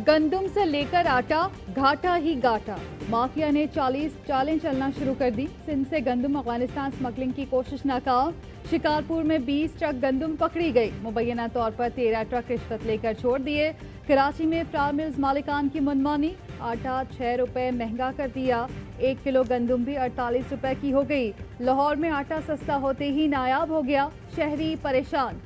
गंदम से लेकर आटा, घाटा ही घाटा। माफिया ने 40 चालें चलना शुरू कर दी। सिंध से गंदम अफगानिस्तान स्मगलिंग की कोशिश नाकाम। शिकारपुर में 20 ट्रक गंदम पकड़ी गई। मुबैना तौर पर 13 ट्रक रिश्वत लेकर छोड़ दिए। कराची में फ्लावर मिल्स मालिकान की मनमानी। आटा 6 रुपए महंगा कर दिया। 1 किलो गंदम भी 48 रुपए की हो गई। लाहौर में आटा सस्ता होते ही नायाब हो गया। शहरी परेशान।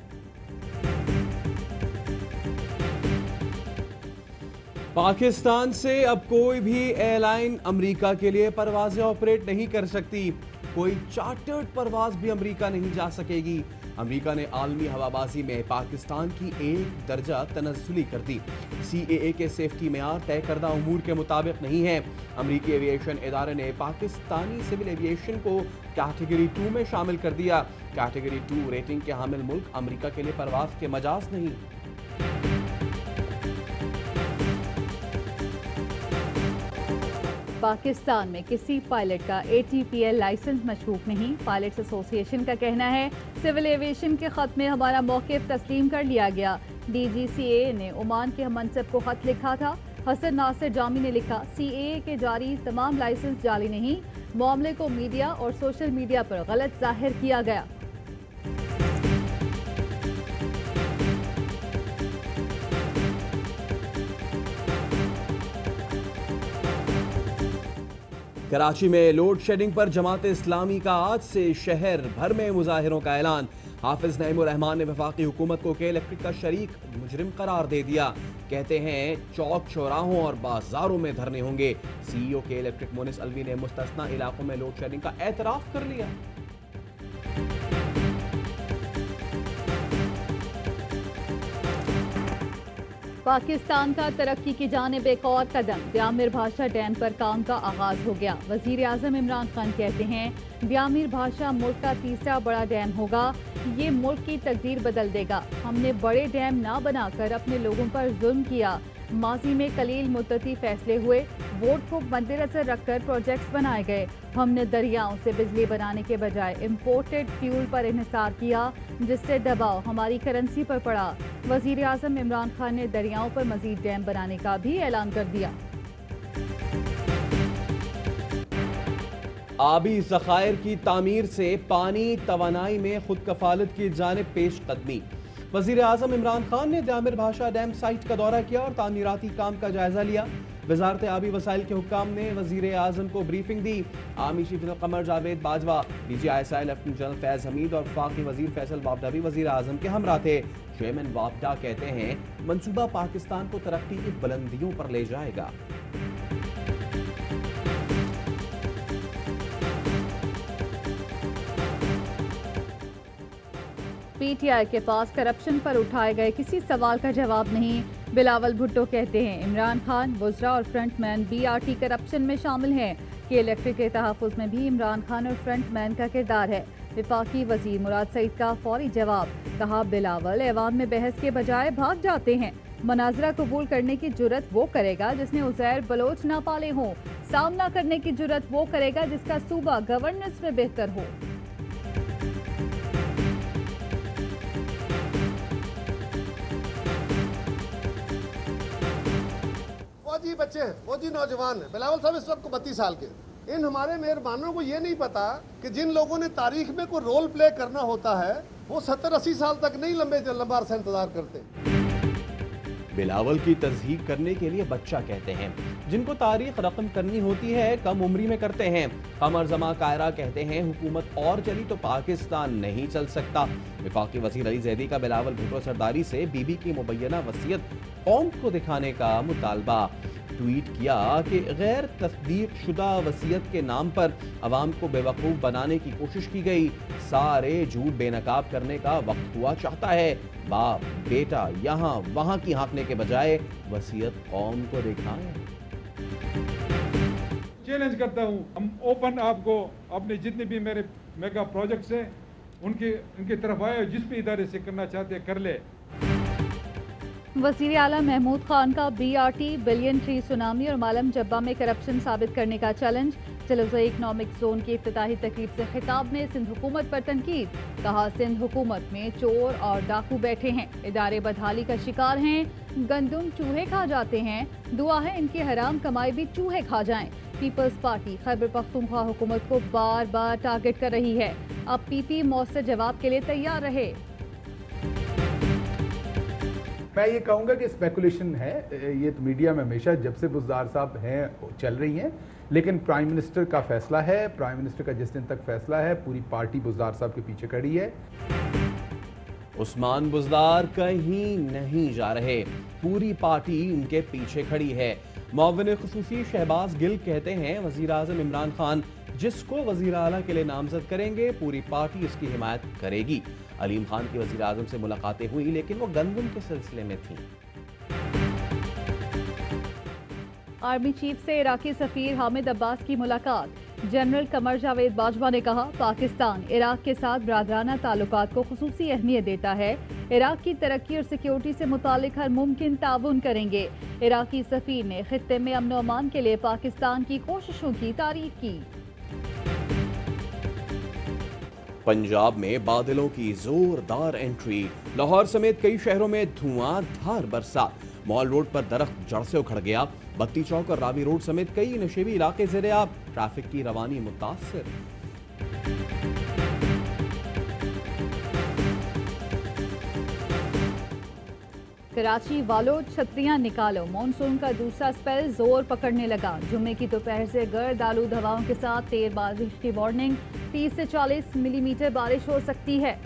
पाकिस्तान से अब कोई भी एयरलाइन अमेरिका के लिए परवाजें ऑपरेट नहीं कर सकती। कोई चार्टर्ड परवाज भी अमेरिका नहीं जा सकेगी। अमेरिका ने आलमी हवाबाजी में पाकिस्तान की 1 दर्जा तनज़्ज़ुली कर दी। CAA के सेफ्टी मेयार तय करदा उमूर के मुताबिक नहीं है। अमेरिकी एविएशन इदारे ने पाकिस्तानी सिविल एविएशन को कैटेगरी 2 में शामिल कर दिया। कैटेगरी 2 रेटिंग के हामिल मुल्क अमेरिका के लिए परवाज के मजाज नहीं। पाकिस्तान में किसी पायलट का ATPL लाइसेंस मशरूक नहीं। पायलट्स एसोसिएशन का कहना है सिविल एविएशन के खत में हमारा मौक़िफ़ तस्लीम कर लिया गया। DGCA ने ओमान के मनसब को खत लिखा था। हसन नासिर जामी ने लिखा, CAA के जारी तमाम लाइसेंस जाली नहीं। मामले को मीडिया और सोशल मीडिया पर गलत जाहिर किया गया। कराची में लोड शेडिंग पर जमात इस्लामी का आज से शहर भर में मुजाहिरों का ऐलान। हाफिज नईमुर रहमान ने वफाकी हुकूमत को के इलेक्ट्रिक का शरीक मुजरिम करार दे दिया। कहते हैं चौक चौराहों और बाजारों में धरने होंगे। CEO के इलेक्ट्रिक मुनिस अलवी ने मुस्तस्ना इलाकों में लोड शेडिंग का एतराफ कर लिया। पाकिस्तान का तरक्की की जानिब एक और कदम। ब्यामिर भाषा डैम पर काम का आगाज हो गया। वजीर आजम इमरान खान कहते हैं ब्यामिर भाषा मुल्क का तीसरा बड़ा डैम होगा। ये मुल्क की तकदीर बदल देगा। हमने बड़े डैम ना बनाकर अपने लोगों पर जुल्म किया। माजी में कलील मुद्दती फैसले हुए। वोट को मद्देनजर रखकर प्रोजेक्ट्स बनाए गए। हमने दरियाओं से बिजली बनाने के बजाय इम्पोर्टेड फ्यूल पर इन्हिसार किया, जिससे दबाव हमारी करेंसी पर पड़ा। वजीर आजम इमरान खान ने दरियाओं पर मजीद डैम बनाने का भी ऐलान कर दिया। आबी ज़खायर की तामीर से पानी तवानाई में खुद कफालत की जानिब पेश कदमी। वजीर आजम इमरान खान ने ब्यामिर भाषा डैम साइट का दौरा किया और तामीराती काम का जायजा लिया। वजारत आबी वसाइल के हुक्काम ने वजीर आजम को ब्रीफिंग दी। Army chief general Qamar Javed Bajwa, DGISI lieutenant general Faiz Hameed और वफाकी वजीर फैसल वापडा भी वजीर आजम के हमरा थे। चेयरमैन वापडा कहते हैं मंसूबा पाकिस्तान को तरक्की की बुलंदियों पर ले जाएगा। PTI के पास करप्शन पर उठाए गए किसी सवाल का जवाब नहीं। बिलावल भुट्टो कहते हैं इमरान खान, वुज़रा और फ्रंटमैन BRT करप्शन में शामिल हैं कि इलेक्ट्रिक के तहफ़्फ़ुज़ में भी इमरान खान और फ्रंटमैन का किरदार है। वफाकी वजीर मुराद सईद का फौरी जवाब। कहा बिलावल ऐवान में बहस के बजाय भाग जाते हैं। मनाजरा कबूल करने की जुर्रत वो करेगा जिसने उज़ैर बलोच ना पाले हों। सामना करने की जुर्रत वो करेगा जिसका सूबा गवर्नेंस में बेहतर हो। फौजी बच्चे हैं, फौजी नौजवान हैं। बिलावल साहब इस वक्त 32 साल के। इन हमारे मेहरबानों को ये नहीं पता कि जिन लोगों ने तारीख में कोई रोल प्ले करना होता है वो 70-80 साल तक नहीं लंबा अरसा इंतजार करते। बिलावल की तस्दीक करने के लिए बच्चा कहते हैं। जिनको तारीख रकम करनी होती है कम उम्री में करते हैं। कमर जमा कायरा कहते हैं हुकूमत और चली तो पाकिस्तान नहीं चल सकता। वफाकी वज़ीर अली ज़ैदी का बिलावल भुट्टो सरदारी से बीबी की मुबैना वसीयत कौम को दिखाने का मुतालबा। ट्वीट किया कि गैर तस्दीक शुदा वसीयत के नाम पर अवाम को बेवकूफ़ बनाने की कोशिश की गई। सारे झूठ बेनकाब करने का वक्त हुआ चाहता है। बाप बेटा यहाँ वहाँ की हाँकने के बजाय वसीयत कौम को दिखाएं। चैलेंज करता हूँ, हम ओपन आपको अपने जितने भी मेरे मेगा प्रोजेक्ट्स हैं उनकी तरफ आए, जिस भी इदारे से करना चाहते हैं कर ले। वज़ीर आला महमूद खान का BRT, बिलियन ट्री सुनामी और मालम जब्बा में करप्शन साबित करने का चैलेंज। जलौज़ा इकनॉमिक जोन की इफ्तिताही तकरीब से खिताब में सिंध हुकूमत पर तनकीद। कहा सिंध हुकूमत में चोर और डाकू बैठे हैं, इदारे बदहाली का शिकार हैं। गंदुम चूहे खा जाते हैं, दुआ है इनकी हराम कमाई भी चूहे खा जाएं। पीपल्स पार्टी खैबर पख्तूनख्वा हुकूमत को बार बार टारगेट कर रही है। अब पीपी मौसर जवाब के लिए तैयार रहे। मैं ये कहूँगा कि स्पेकुलेशन है, ये तो मीडिया में हमेशा जब से बुज़दार साहब हैं चल रही हैं, लेकिन प्राइम मिनिस्टर का फैसला है, प्राइम मिनिस्टर का जिस दिन तक फैसला है पूरी पार्टी बुज़दार साहब के पीछे खड़ी है। उस्मान बुज़दार कहीं नहीं जा रहे, पूरी पार्टी उनके पीछे खड़ी है। मुअव्विन खुसूसी शहबाज गिल कहते हैं वज़ीर आज़म इमरान खान जिसको वज़ीर आला के लिए नामजद करेंगे पूरी पार्टी इसकी हिमायत करेगी। अलीम खान की वज़ीर आज़म से मुलाकातें हुई लेकिन वो गंदम के सिलसिले में थी। आर्मी चीफ से इराकी सफीर हामिद अब्बास की मुलाकात। जनरल कमर जावेद बाजवा ने कहा पाकिस्तान इराक के साथ बरादराना ताल्लुकात को खुसूसी अहमियत देता है। इराक की तरक्की और सिक्योरिटी से मुतालिक हर मुमकिन ताउन करेंगे। इराकी सफीर ने खित्ते में अमन और अमान के लिए पाकिस्तान की कोशिशों की तारीफ की। पंजाब में बादलों की जोरदार एंट्री, लाहौर समेत कई शहरों में धुआंधार बरसात। मॉल रोड पर दरख्त जड़ से उखड़ गया। बत्ती चौक और रावी रोड समेत कई नशेबी इलाके ज़ेरे-आब, ट्रैफिक की रवानी मुतासिर। कराची वालों छतरियां निकालो, मॉनसून का दूसरा स्पेल जोर पकड़ने लगा। जुम्मे की दोपहर से गर्द आलूद हवाओं के साथ तेज बारिश की वार्निंग, 30 से 40 मिलीमीटर बारिश हो सकती है।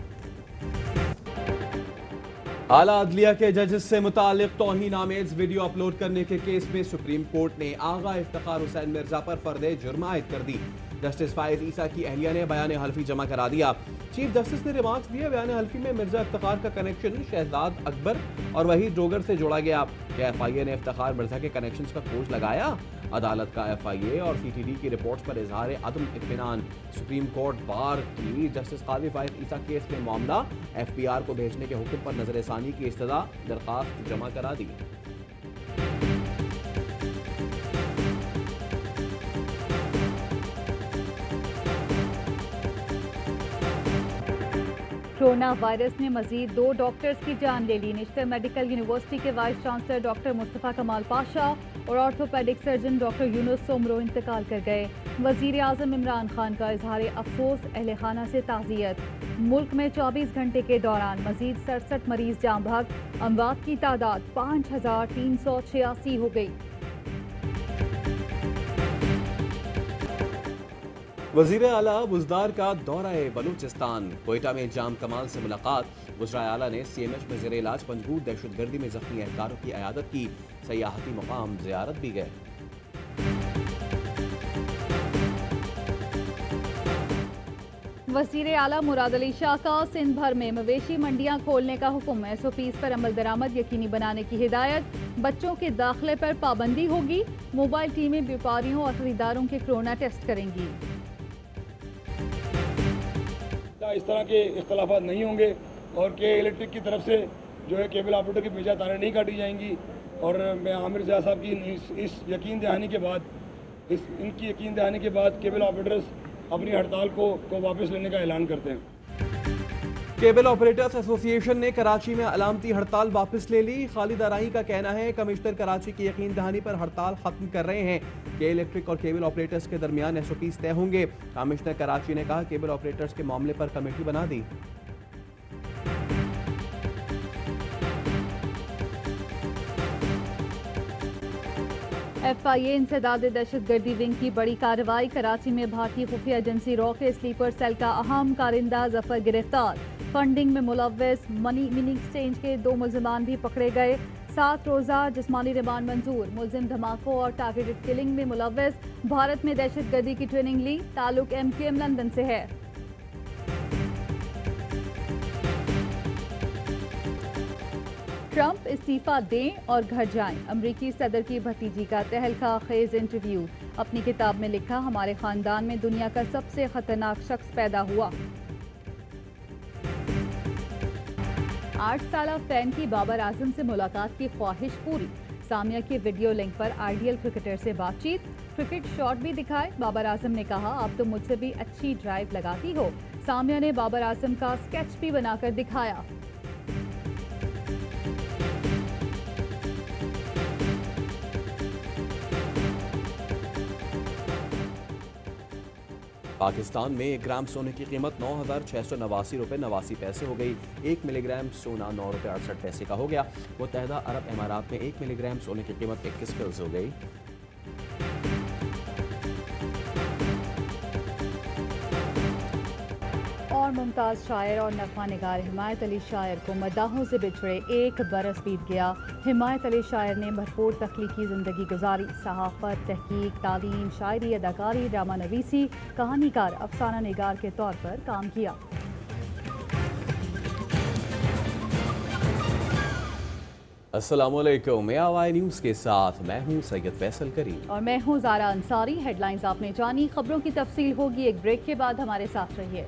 आला अदलिया के जजेस से मुतालिक तौहीन आमेज वीडियो अपलोड करने के केस में सुप्रीम कोर्ट ने आगा इफ्तिखार हुसैन मिर्जा पर फर्द जुर्म आयद कर दी। जस्टिस फायद ईसा की अहलिया ने बयान हल्फी जमा करा दिया। चीफ जस्टिस ने रिमार्क्स दिए। बयान हल्फी में मिर्जा इफ्तिखार का कनेक्शन शहजाद अकबर और वहीद डोगर से जोड़ा गया। क्या FIA ने इफ्तिखार मिर्जा के कनेक्शंस का खोज लगाया? अदालत का FIA और CTD की रिपोर्ट्स पर इजहार अदम इत्मीनान। सुप्रीम कोर्ट बार की जस्टिस काजी फायद ईसा केस में मामला FPR को भेजने के हुक्म पर नजरसानी की इस्तदा दरखास्त जमा करा दी। कोरोना वायरस ने मजीद 2 डॉक्टर्स की जान ले ली। निश्तर मेडिकल यूनिवर्सिटी के वाइस चांसलर डॉक्टर मुस्तफ़ा कमाल पाशा और orthopaedic surgeon doctor Yunus Soomro इंतकाल कर गए। वजीर आज़म इमरान खान का इजहार अफसोस, अहले खाना से ताज़ियत। मुल्क में 24 घंटे के दौरान मजीद 67 मरीज जाँ भाग, अमवात की तादाद 5386 हो गई। वज़ीर आला बुज़दार का दौरा बलूचिस्तान, कोयटा में जाम कमाल से मुलाकात। वज़ीर आला ने CMH में ज़ेरे इलाज पंजगूर दहशतगर्दी में जख्मी एहलकारों की अयादत की। सयाहती मुकाम ज़ियारत भी गए। वज़ीर आला मुराद अली शाह का सिंध भर में मवेशी मंडियां खोलने का हुक्म। SOPs पर अमल दरामद यकीनी बनाने की हिदायत। बच्चों के दाखिले पर पाबंदी होगी। मोबाइल टीमें व्यापारियों और खरीदारों के कोरोना टेस्ट करेंगी। इस तरह के इख्तलाफात नहीं होंगे और के इलेक्ट्रिक की तरफ से जो है केबल ऑपरेटर की बेजा तारें नहीं काटी जाएंगी। और मैं आमिर ज़िया साहब की इस यकीन दहानी के बाद इनकी यकीन दहानी के बाद केबल ऑपरेटर्स अपनी हड़ताल को वापस लेने का ऐलान करते हैं। केबल ऑपरेटर्स एसोसिएशन ने कराची में अलामती हड़ताल वापस ले ली। खालिद अराई का कहना है कमिश्नर कराची की यकीन दहानी पर हड़ताल खत्म कर रहे हैं। के इलेक्ट्रिक और केबल ऑपरेटर्स के दरमियान SOPs तय होंगे। कमिश्नर कराची ने कहा केबल ऑपरेटर्स के मामले पर कमेटी बना दी। FIA इंसदाद दहशतगर्दी विंग की बड़ी कार्रवाई। कराची में भारतीय खुफिया एजेंसी रॉ के स्लीपर सेल का अहम कारिंदा जफर गिरफ्तार। फंडिंग में मुलव्वस मनी एक्सचेंज के 2 मुलजमान भी पकड़े गए। 7 रोज़ा जिस्मानी रिमांड मंजूर। मुलजिम धमाकों और टारगेटेड किलिंग में मुलव्वस। भारत में दहशतगर्दी की ट्रेनिंग ली। ताल्लुक MKM लंदन से है। ट्रंप इस्तीफा दें और घर जाएं। अमरीकी सदर की भतीजी का तहलका खेज इंटरव्यू। अपनी किताब में लिखा हमारे खानदान में दुनिया का सबसे खतरनाक शख्स पैदा हुआ। 8 साला फैन की बाबर आजम से मुलाकात की ख्वाहिश पूरी। सामिया के वीडियो लिंक पर आइडियल क्रिकेटर से बातचीत। क्रिकेट शॉट भी दिखाए। बाबर आजम ने कहा आप तो मुझसे भी अच्छी ड्राइव लगाती हो। सामिया ने बाबर आजम का स्केच भी बनाकर दिखाया। पाकिस्तान में 1 ग्राम सोने की कीमत 9,689 रुपये 89 पैसे हो गई। 1 मिलीग्राम सोना 9 रुपये 68 पैसे का हो गया। मुत्तहदा अरब अमारात में 1 मिलीग्राम सोने की कीमत 21 फिल्स हो गई। और मुमताज़ शायर और नफ़ा निगार हिमायत अली शायर को मदाहों से बिछड़े 1 बरस बीत गया। हिमायत अली शायर ने भरपूर तख्लीकी ज़िंदगी गुजारी। सहाफ़त, तहकीक, तालीम, शायरी, अदाकारी, ड्रामा नवीसी, कहानीकार, अफसाना निगार के तौर पर काम किया। अस्सलामुअलैकुम, मैं आवाज़ न्यूज़ के साथ मैं हूं सैयद फैसल करीम और मैं हूं ज़ारा अंसारी। हेडलाइंस आपने जानी, खबरों की तफसील होगी एक ब्रेक के बाद। हमारे साथ रहिए।